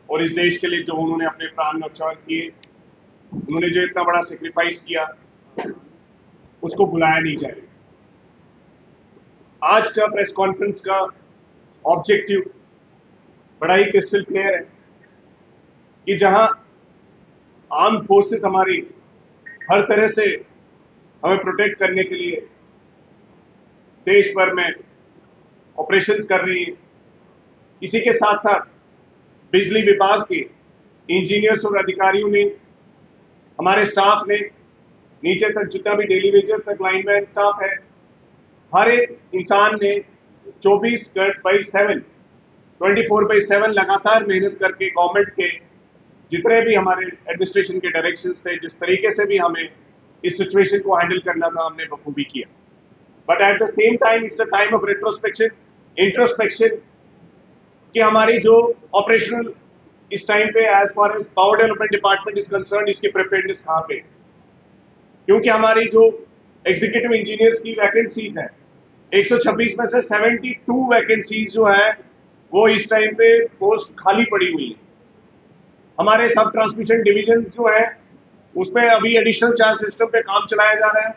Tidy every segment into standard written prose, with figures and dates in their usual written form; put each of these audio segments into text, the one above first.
और इस देश के लिए जो उन्होंने अपने प्राण न्यौछावर किए, उन्होंने जो इतना बड़ा सेक्रीफाइस किया, उसको भुलाया नहीं जाए। आज का प्रेस कॉन्फ्रेंस का ऑब्जेक्टिव बड़ा ही क्रिस्टल क्लियर है कि जहां आर्म फोर्सेस हमारी हर तरह से हमें प्रोटेक्ट करने के लिए देश भर में ऑपरेशंस कर रही है, इसी के साथ साथ बिजली विभाग के इंजीनियर्स और अधिकारियों ने, हमारे स्टाफ ने, नीचे तक जितना भी डेली वेजर तक लाइनमैन स्टाफ है, हर एक इंसान ने 24/7 लगातार मेहनत करके गवर्नमेंट के जितने भी हमारे एडमिनिस्ट्रेशन के डायरेक्शंस थे, जिस तरीके से भी हमें इस सिचुएशन को हैंडल करना था, हमने बखूबी किया। But at the same time it's a time of introspection कि हमारी जो ऑपरेशनल इस टाइम पे as far as power development department is concern, इसकी प्रिपेयर्डनेस कहां पे, क्योंकि हमारी जो एग्जीक्यूटिव इंजीनियर्स की वैकेंसीज है 126 में से 72 वैकेंसीज जो है वो इस टाइम पे पोस्ट खाली पड़ी हुई है। हमारे सब ट्रांसमिशन डिवीजन जो है उसमें अभी एडिशनल चार्ज सिस्टम पे काम चलाया जा रहा है।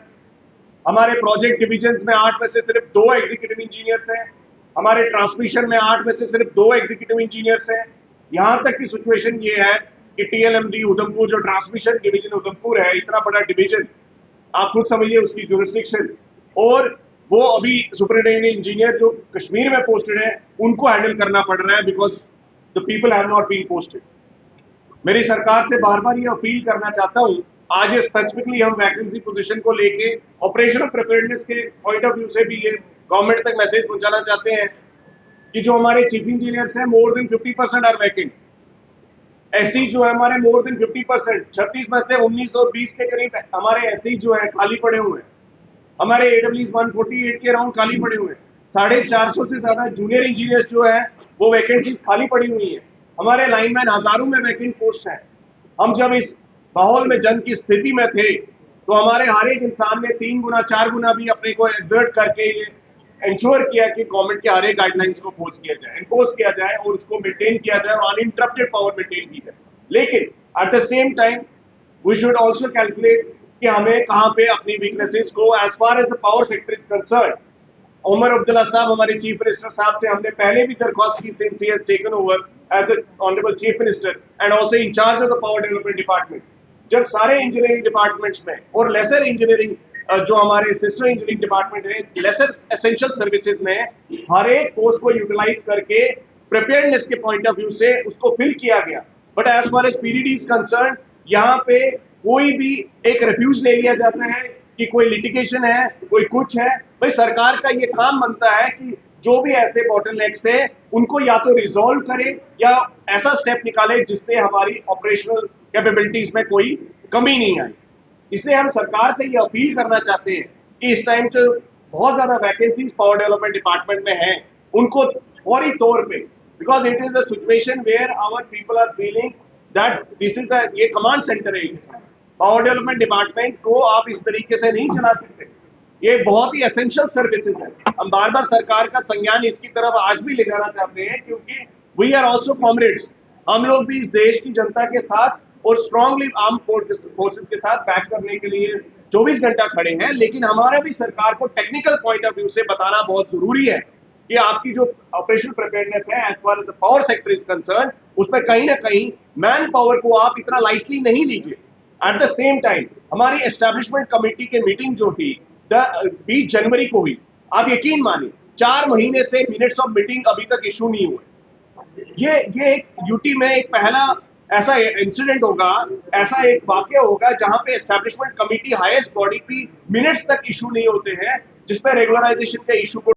हमारे प्रोजेक्ट डिवीजन में 8 में से सिर्फ 2 एग्जीक्यूटिव इंजीनियर्स हैं। हमारे ट्रांसमिशन में 8 में से सिर्फ 2 एग्जीक्यूटिव इंजीनियर्स हैं। यहां तक की सिचुएशन ये है कि टीएलएमडी उधमपुर, जो ट्रांसमिशन डिवीजन उधमपुर है, इतना बड़ा डिवीजन, आप खुद समझिए उसकी जुरिस्डिक्शन, और वो अभी सुपरिटेंडेंट इंजीनियर जो कश्मीर में पोस्टेड है उनको हैंडल करना पड़ रहा है because the people have not been posted. मेरी सरकार से बार बार ये अपील करना चाहता हूं, आज स्पेसिफिकली हम वैकेंसी पोजीशन को लेके ऑपरेशनल प्रिपेयर्डनेस के पॉइंट ऑफ व्यू से भी ये गवर्नमेंट तक मैसेज पहुंचाना चाहते हैं कि जो हमारे चीफ इंजीनियर्स हैं, more than 50% are vacant. SC जो है हमारे मोर देन 50%, 36 में से 1920 के करीब हमारे एससी जो है खाली पड़े हुए हैं। हमारे एडब्ल्यू 148 के अराउंड खाली पड़े हुए हैं। 450 से ज्यादा जूनियर इंजीनियर्स जो है वो वैकेंसीज खाली पड़ी हुई है। हमारे लाइनमैन हजारों में वैकेंट पोस्ट हैं। हम जब इस माहौल में जंग की स्थिति में थे तो हमारे हर एक इंसान ने 3 गुना 4 गुना भी अपने को एक्सर्ट करके ये इंश्योर किया कि गवर्नमेंट के हर एक गाइडलाइंस को एनफोर्स किया जाए और उसको मेंटेन किया जाए और अनइंटरप्टेड पावर मेंटेन की जाए। लेकिन at the same time we should also calculate कि हमें कहां पे अपनी वीकनेसेस को, as far as the power sector is concern, Omar Abdullah साहब हमारे चीफ मिनिस्टर साहब से हमने पहले भी दरख्वास्त की since he has taken over as the honourable chief minister and also in charge of the power development department, जब सारे इंजीनियरिंग डिपार्टमेंट्स में और लेसर इंजीनियरिंग जो हमारे सिस्टर इंजीनियरिंग डिपार्टमेंट है, लेसर एसेंशियल सर्विसेज में हर एक पोस्ट को यूटिलाइज करके प्रिपेयर्डनेस के पॉइंट ऑफ व्यू से उसको फिल किया गया। But as far as PDD is concern, यहाँ पे कोई भी एक रिफ्यूज ले लिया जाता है कि कोई लिटिगेशन है, कोई कुछ है। भाई सरकार का ये काम बनता है कि जो भी ऐसे बॉटलनेक्स है उनको या तो रिजॉल्व करे या ऐसा स्टेप निकाले जिससे हमारी ऑपरेशनल कैपेबिलिटीज में कोई कमी नहीं आए। इसलिए हम सरकार से ये अपील करना चाहते हैं कि इस टाइम जो बहुत ज्यादा वैकेंसीज पावर डेवलपमेंट डिपार्टमेंट में हैं उनको फौरी तौर पे, because it is a situation where our people are feeling that this is ये कमांड सेंटर है। पावर डेवलपमेंट डिपार्टमेंट को आप इस तरीके से नहीं चला सकते। ये बहुत ही एसेंशियल सर्विसेज है। हम बार बार सरकार का संज्ञान इसकी तरफ आज भी ले जाना चाहते हैं क्योंकि वी आर ऑल्सो कॉमरेड्स। हम लोग भी इस देश की जनता के साथ और स्ट्रांगली आर्म फोर्सेस के साथ बैक करने के लिए 24 घंटा खड़े हैं। लेकिन हमारा भी सरकार को टेक्निकल पॉइंट ऑफ व्यू से बताना बहुत जरूरी है कि आपकी जो ऑपरेशनल प्रिपेयर्डनेस है as far as the power sector is concern, उसमें कहीं ना कहीं मैन पावर को आप इतना लाइटली नहीं लीजिए। एट द सेम टाइम हमारी एस्टैब्लिशमेंट कमेटी की मीटिंग जो थी 20 जनवरी को हुई, आप यकीन मानिए 4 महीने से मिनट्स ऑफ मीटिंग अभी तक इशू नहीं हुए। ये एक यूटी में एक पहला ऐसा इंसिडेंट होगा, ऐसा एक वाक्य होगा जहां पे एस्टैब्लिशमेंट कमेटी हाईएस्ट बॉडी की मिनट्स तक इशू नहीं होते हैं, जिसमें रेगुलराइजेशन के इशू को